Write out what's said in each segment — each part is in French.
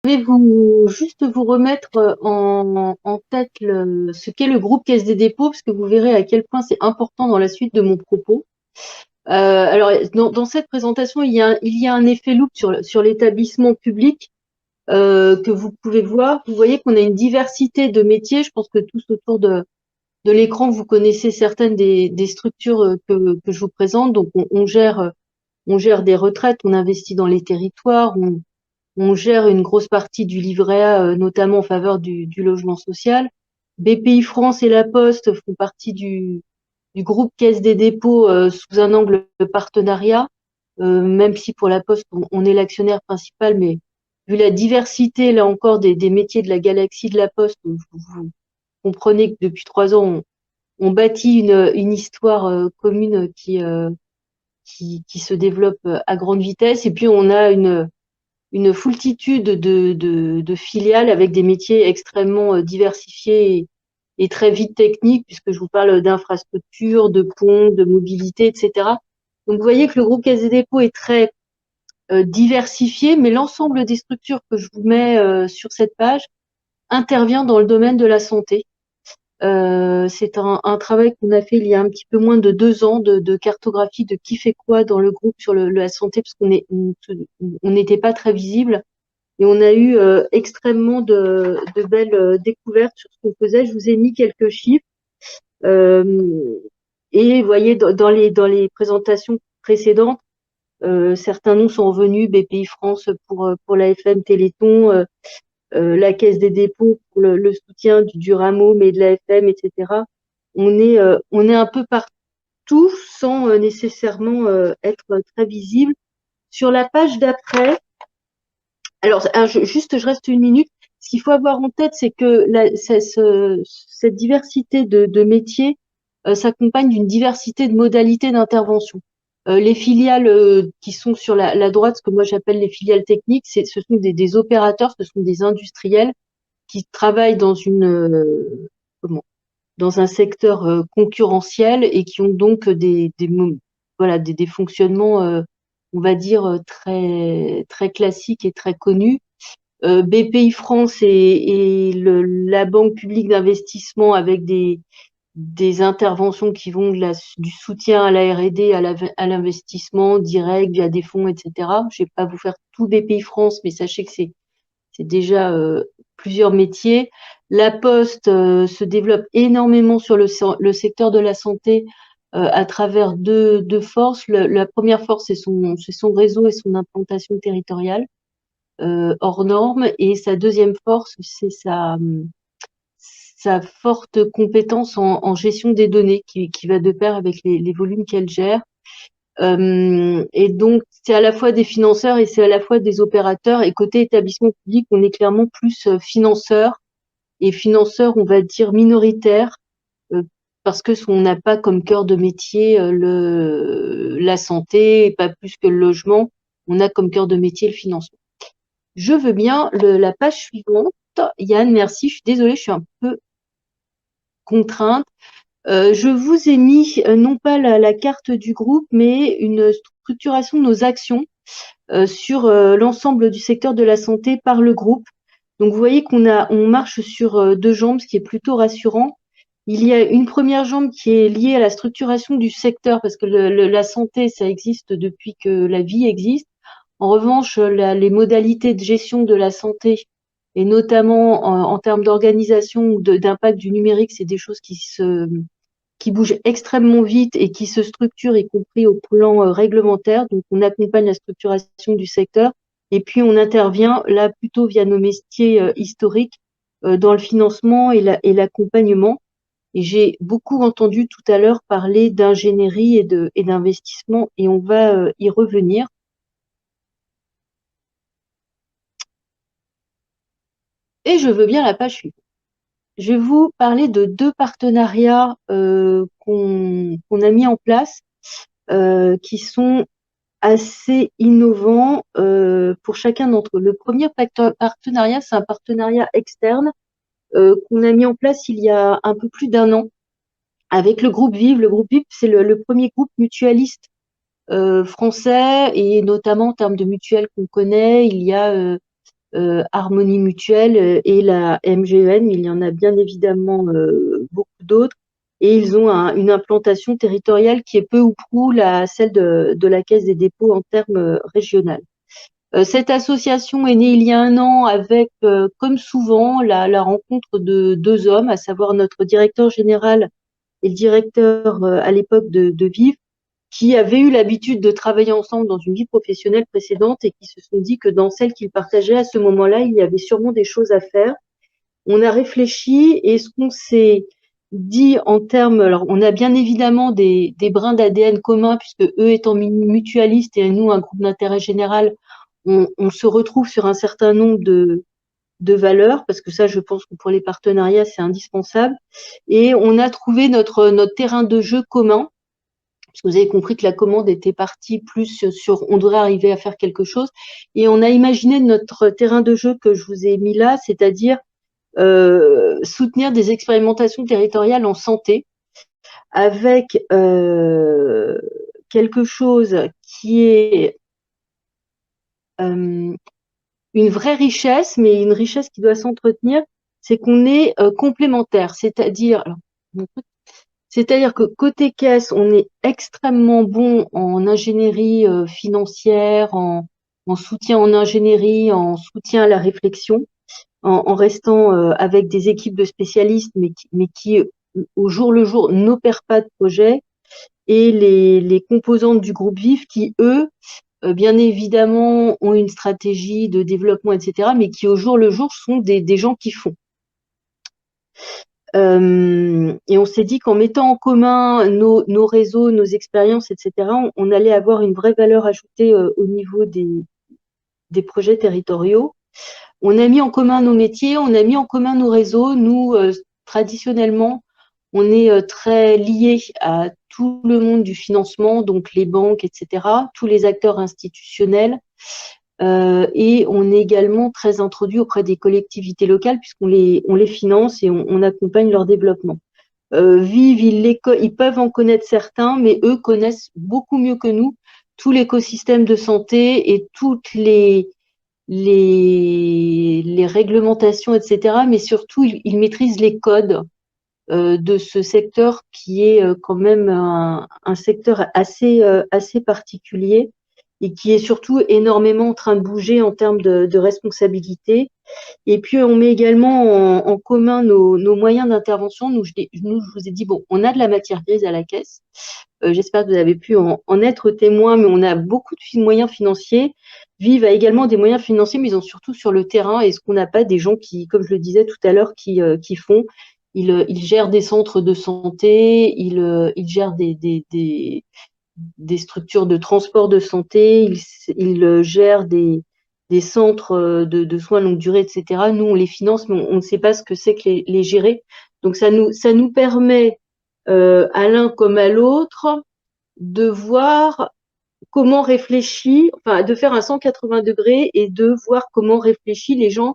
Juste vous remettre en tête ce qu'est le groupe Caisse des dépôts, parce que vous verrez à quel point c'est important dans la suite de mon propos. Alors, dans cette présentation, il y a un effet loupe sur l'établissement public que vous pouvez voir. Vous voyez qu'on a une diversité de métiers. Je pense que tous autour de l'écran, vous connaissez certaines des structures que je vous présente. Donc, on gère des retraites, on investit dans les territoires, on gère une grosse partie du livret A, notamment en faveur du logement social. BPI France et La Poste font partie du groupe Caisse des dépôts sous un angle de partenariat, même si pour La Poste, on est l'actionnaire principal, mais vu la diversité, là encore, des métiers de la galaxie de La Poste, vous comprenez que depuis 3 ans, on bâtit une histoire commune qui se développe à grande vitesse. Et puis, on a une foultitude de filiales avec des métiers extrêmement diversifiés et très vite techniques, puisque je vous parle d'infrastructures, de ponts, de mobilité, etc. Donc, vous voyez que le groupe Caisse des dépôts est très diversifié, mais l'ensemble des structures que je vous mets sur cette page intervient dans le domaine de la santé. C'est un travail qu'on a fait il y a un petit peu moins de 2 ans de cartographie de qui fait quoi dans le groupe sur la santé, parce on n'était pas très visible. Et on a eu extrêmement de belles découvertes sur ce qu'on faisait. Je vous ai mis quelques chiffres. Euh, et vous voyez, dans les présentations précédentes, certains noms sont revenus, BPI France pour la FM Téléthon, la Caisse des dépôts pour le soutien du Rameau, mais de la FM, etc. On est un peu partout sans nécessairement être très visible. Sur la page d'après, alors, je reste une minute. Ce qu'il faut avoir en tête, c'est que cette diversité de métiers s'accompagne d'une diversité de modalités d'intervention. Les filiales qui sont sur la droite, ce que moi j'appelle les filiales techniques, ce sont des opérateurs, ce sont des industriels qui travaillent dans un secteur concurrentiel et qui ont donc des fonctionnements, on va dire, très, très classiques et très connus. BPI France et la Banque publique d'investissement avec des interventions qui vont du soutien à la R&D, à l'investissement direct via des fonds, etc. Je ne vais pas vous faire tout BPI France, mais sachez que c'est déjà plusieurs métiers. La Poste se développe énormément sur le secteur de la santé à travers deux forces. La première force, c'est son réseau et son implantation territoriale hors norme. Et sa deuxième force, c'est sa forte compétence en gestion des données qui va de pair avec les volumes qu'elle gère. Et donc, c'est à la fois des financeurs et c'est à la fois des opérateurs. Et côté établissement public, on est clairement plus financeur et financeur, on va dire minoritaire, euh, parce que on n'a pas comme cœur de métier la santé, et pas plus que le logement. On a comme cœur de métier le financement. Je veux bien la page suivante. Yann, merci. Je suis désolée, je suis un peu contrainte. Je vous ai mis non pas la carte du groupe, mais une structuration de nos actions sur l'ensemble du secteur de la santé par le groupe. Donc vous voyez on marche sur deux jambes, ce qui est plutôt rassurant. Il y a une première jambe qui est liée à la structuration du secteur, parce que la santé, ça existe depuis que la vie existe. En revanche, les modalités de gestion de la santé, et notamment en termes d'organisation ou d'impact du numérique, c'est des choses qui bougent extrêmement vite et qui se structurent, y compris au plan réglementaire. Donc, on accompagne la structuration du secteur et puis on intervient là plutôt via nos métiers historiques dans le financement et l'accompagnement. Et j'ai beaucoup entendu tout à l'heure parler d'ingénierie et d'investissement et on va y revenir. Et je veux bien la page suivante. Je vais vous parler de deux partenariats qu'on a mis en place qui sont assez innovants pour chacun d'entre eux. Le premier partenariat, c'est un partenariat externe qu'on a mis en place il y a un peu plus d'1 an avec le groupe Vive. Le groupe Vive, c'est le premier groupe mutualiste français et notamment en termes de mutuelles qu'on connaît, il y a Harmonie Mutuelle et la MGEN, mais il y en a bien évidemment beaucoup d'autres. Et ils ont une implantation territoriale qui est peu ou prou celle de la Caisse des dépôts en termes régional. Cette association est née il y a un an avec, comme souvent, la rencontre de deux hommes, à savoir notre directeur général et le directeur à l'époque de Vive, qui avaient eu l'habitude de travailler ensemble dans une vie professionnelle précédente et qui se sont dit que dans celle qu'ils partageaient à ce moment-là, il y avait sûrement des choses à faire. On a réfléchi et ce qu'on s'est dit en termes, alors on a bien évidemment des brins d'ADN communs puisque eux étant mutualistes et nous un groupe d'intérêt général, on se retrouve sur un certain nombre de valeurs parce que ça, je pense que pour les partenariats, c'est indispensable. Et on a trouvé notre terrain de jeu commun. Parce que vous avez compris que la commande était partie plus sur on devrait arriver à faire quelque chose. Et on a imaginé notre terrain de jeu que je vous ai mis là, c'est-à-dire soutenir des expérimentations territoriales en santé avec quelque chose qui est une vraie richesse, mais une richesse qui doit s'entretenir, c'est qu'on est complémentaires, c'est-à-dire que côté caisse, on est extrêmement bon en ingénierie financière, en soutien en ingénierie, en soutien à la réflexion, en restant avec des équipes de spécialistes, mais qui au jour le jour n'opèrent pas de projet, et les composantes du groupe VIF qui, eux, bien évidemment, ont une stratégie de développement, etc., mais qui au jour le jour sont des gens qui font. Et on s'est dit qu'en mettant en commun nos réseaux, nos expériences, etc., on allait avoir une vraie valeur ajoutée au niveau des projets territoriaux. On a mis en commun nos métiers, on a mis en commun nos réseaux. Nous, traditionnellement, on est très liés à tout le monde du financement, donc les banques, etc., tous les acteurs institutionnels. Et on est également très introduit auprès des collectivités locales puisqu'on les finance et on accompagne leur développement. Vive, ils peuvent en connaître certains, mais eux connaissent beaucoup mieux que nous tout l'écosystème de santé et toutes les réglementations, etc. Mais surtout, ils maîtrisent les codes de ce secteur qui est quand même un secteur assez particulier et qui est surtout énormément en train de bouger en termes de responsabilité. Et puis, on met également en commun nos moyens d'intervention. Nous, je vous ai dit, bon, on a de la matière grise à la caisse. J'espère que vous avez pu en être témoin, mais on a beaucoup de moyens financiers. Vive a également des moyens financiers, mais ils ont surtout sur le terrain. Et ce qu'on n'a pas des gens qui, comme je le disais tout à l'heure, qui font. Ils gèrent des centres de santé, ils gèrent des structures de transport de santé, ils gèrent des centres de soins longue durée, etc. Nous, on les finance, mais on ne sait pas ce que c'est que les gérer. Donc, ça nous permet, à l'un comme à l'autre, de voir comment réfléchit, enfin, de faire un 180 degrés et de voir comment réfléchissent les gens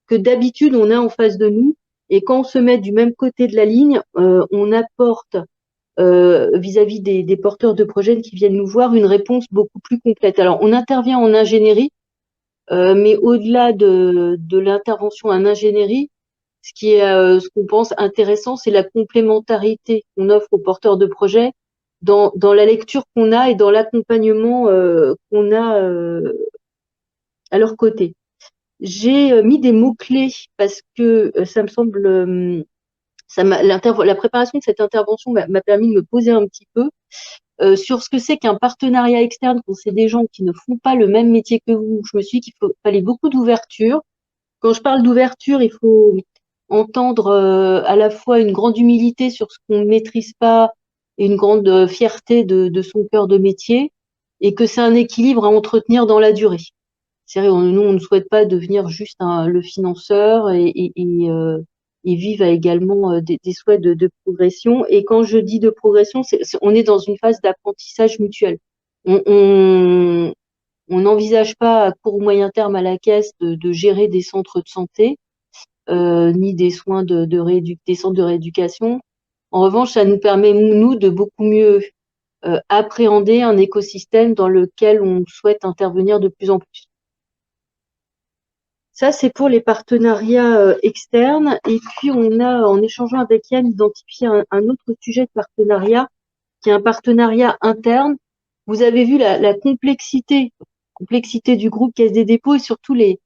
que d'habitude on a en face de nous. Et quand on se met du même côté de la ligne, on apporte vis-à-vis des porteurs de projets qui viennent nous voir une réponse beaucoup plus complète. Alors, on intervient en ingénierie, mais au-delà de l'intervention en ingénierie, ce qu'on pense intéressant, c'est la complémentarité qu'on offre aux porteurs de projets dans la lecture qu'on a et dans l'accompagnement qu'on a à leur côté. J'ai mis des mots-clés parce que ça me semble, la préparation de cette intervention m'a permis de me poser un petit peu sur ce que c'est qu'un partenariat externe quand c'est des gens qui ne font pas le même métier que vous. Je me suis dit qu'il fallait beaucoup d'ouverture. Quand je parle d'ouverture, il faut entendre à la fois une grande humilité sur ce qu'on ne maîtrise pas et une grande fierté de son cœur de métier, et que c'est un équilibre à entretenir dans la durée. C'est vrai, nous, on ne souhaite pas devenir juste le financeur et Vive a également des souhaits de progression. Et quand je dis de progression, on est dans une phase d'apprentissage mutuel. On n'envisage pas à court ou moyen terme à la caisse de gérer des centres de santé, ni des soins des centres de rééducation. En revanche, ça nous permet, nous, de beaucoup mieux appréhender un écosystème dans lequel on souhaite intervenir de plus en plus. Ça, c'est pour les partenariats externes. Et puis, on a, en échangeant avec Yann, identifié un autre sujet de partenariat, qui est un partenariat interne. Vous avez vu la complexité du groupe Caisse des dépôts et surtout les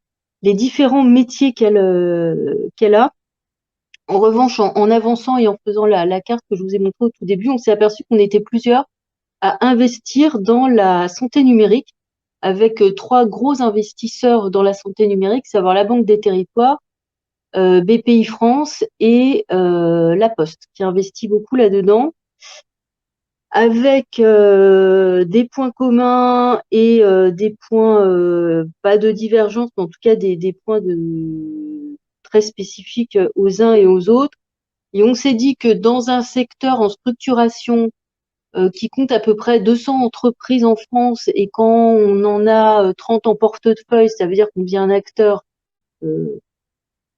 différents métiers qu'elle a. En revanche, en avançant et en faisant la carte que je vous ai montrée au tout début, on s'est aperçu qu'on était plusieurs à investir dans la santé numérique avec trois gros investisseurs dans la santé numérique, savoir la Banque des Territoires, BPI France et La Poste, qui investit beaucoup là-dedans, avec des points communs et des points, pas de divergence, mais en tout cas des points très spécifiques aux uns et aux autres. Et on s'est dit que dans un secteur en structuration qui compte à peu près 200 entreprises en France et quand on en a 30 en portefeuille, ça veut dire qu'on devient un acteur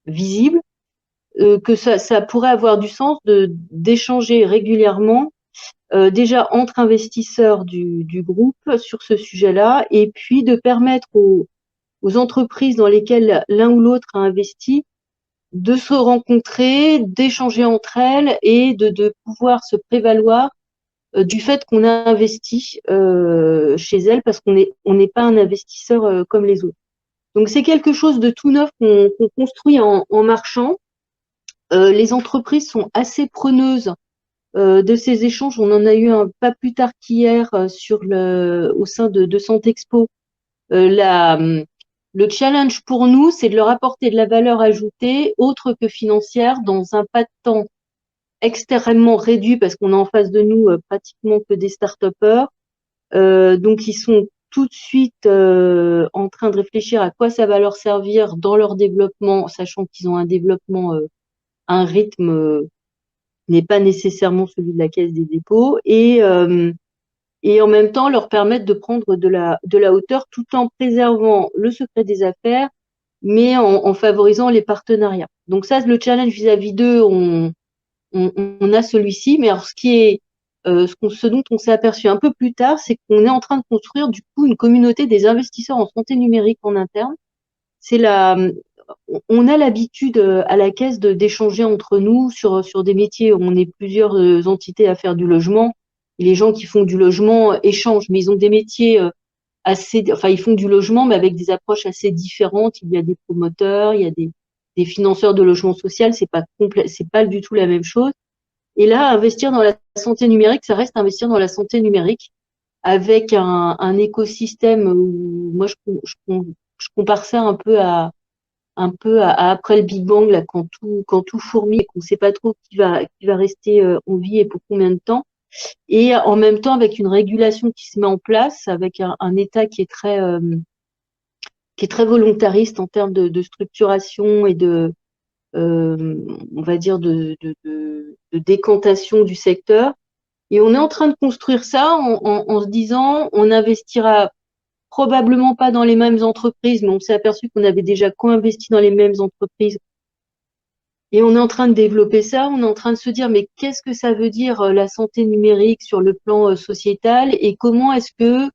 visible, que ça pourrait avoir du sens d'échanger régulièrement déjà entre investisseurs du groupe sur ce sujet-là et puis de permettre aux entreprises dans lesquelles l'un ou l'autre a investi de se rencontrer, d'échanger entre elles et de pouvoir se prévaloir du fait qu'on a investi chez elles parce qu'on n'est pas un investisseur comme les autres. Donc c'est quelque chose de tout neuf qu'on construit en marchant. Les entreprises sont assez preneuses de ces échanges. On en a eu un pas plus tard qu'hier au sein de Santexpo. Le challenge pour nous, c'est de leur apporter de la valeur ajoutée autre que financière dans un pas de temps extrêmement réduit parce qu'on a en face de nous pratiquement que des start-upers. Donc, ils sont tout de suite en train de réfléchir à quoi ça va leur servir dans leur développement, sachant qu'ils ont un développement, un rythme n'est pas nécessairement celui de la Caisse des dépôts et en même temps leur permettre de prendre de la hauteur tout en préservant le secret des affaires, mais en favorisant les partenariats. Donc ça, le challenge vis-à-vis d'eux, on a celui-ci, mais alors ce dont on s'est aperçu un peu plus tard, c'est qu'on est en train de construire du coup une communauté des investisseurs en santé numérique en interne. On a l'habitude à la caisse d'échanger entre nous sur des métiers. On est plusieurs entités à faire du logement. Et les gens qui font du logement échangent, mais ils ont des métiers enfin ils font du logement, mais avec des approches assez différentes. Il y a des promoteurs, il y a des financeurs de logement social. C'est pas du tout la même chose. Et là, investir dans la santé numérique, ça reste investir dans la santé numérique avec un écosystème où moi je compare ça un peu à après le Big Bang, là, quand tout fourmille et qu'on ne sait pas trop qui va rester en vie et pour combien de temps. Et en même temps, avec une régulation qui se met en place, avec un État qui est très volontariste en termes de structuration et on va dire, de décantation du secteur. Et on est en train de construire ça en se disant, on investira probablement pas dans les mêmes entreprises, mais on s'est aperçu qu'on avait déjà co-investi dans les mêmes entreprises. Et on est en train de développer ça, on est en train de se dire, mais qu'est-ce que ça veut dire la santé numérique sur le plan sociétal et comment est-ce que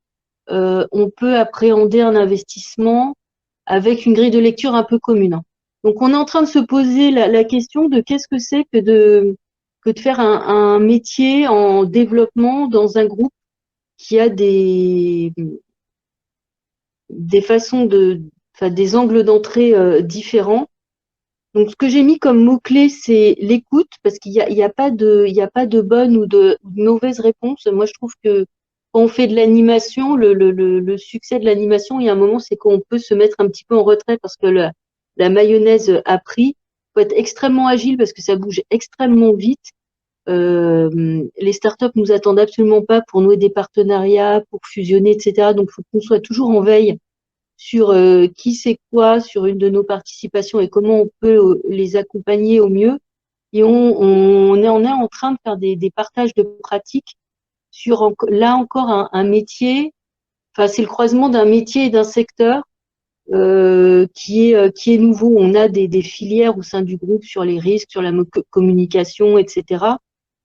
on peut appréhender un investissement avec une grille de lecture un peu commune. Donc on est en train de se poser la question de qu'est-ce que c'est que de faire un métier en développement dans un groupe qui a des façons enfin des angles d'entrée différents. Donc, ce que j'ai mis comme mot-clé, c'est l'écoute, parce il y a pas de bonne ou de mauvaise réponse. Moi, je trouve que quand on fait de l'animation, le succès de l'animation, il y a un moment, c'est qu'on peut se mettre un petit peu en retrait parce que la mayonnaise a pris. Il faut être extrêmement agile parce que ça bouge extrêmement vite. Les startups nous attendent absolument pas pour nouer des partenariats, pour fusionner, etc. Donc, il faut qu'on soit toujours en veille sur qui c'est quoi sur une de nos participations et comment on peut les accompagner au mieux. Et on est en train de faire des partages de pratiques sur là encore un métier. Enfin, c'est le croisement d'un métier et d'un secteur qui est nouveau. On a des filières au sein du groupe sur les risques, sur la communication, etc.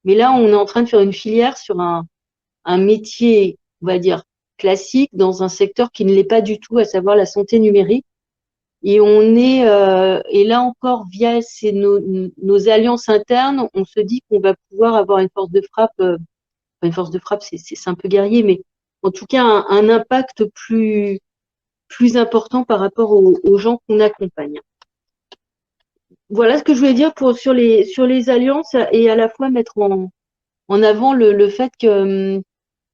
Mais là, on est en train de faire une filière sur un métier, on va dire, classique dans un secteur qui ne l'est pas du tout, à savoir la santé numérique. Et et là encore, via nos alliances internes, on se dit qu'on va pouvoir avoir une force de frappe, une force de frappe, c'est un peu guerrier, mais en tout cas un impact plus important par rapport aux gens qu'on accompagne. Voilà ce que je voulais dire sur les alliances et à la fois mettre en avant le fait que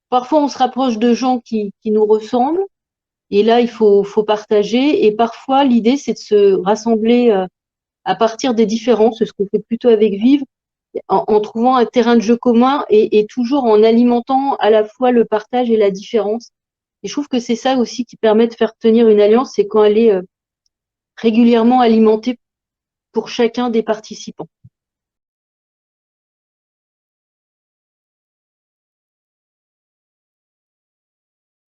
parfois on se rapproche de gens qui nous ressemblent et là faut partager et parfois l'idée c'est de se rassembler à partir des différences, ce qu'on fait plutôt avec Vive, en trouvant un terrain de jeu commun et toujours en alimentant à la fois le partage et la différence. Et je trouve que c'est ça aussi qui permet de faire tenir une alliance, c'est quand elle est régulièrement alimentée pour chacun des participants.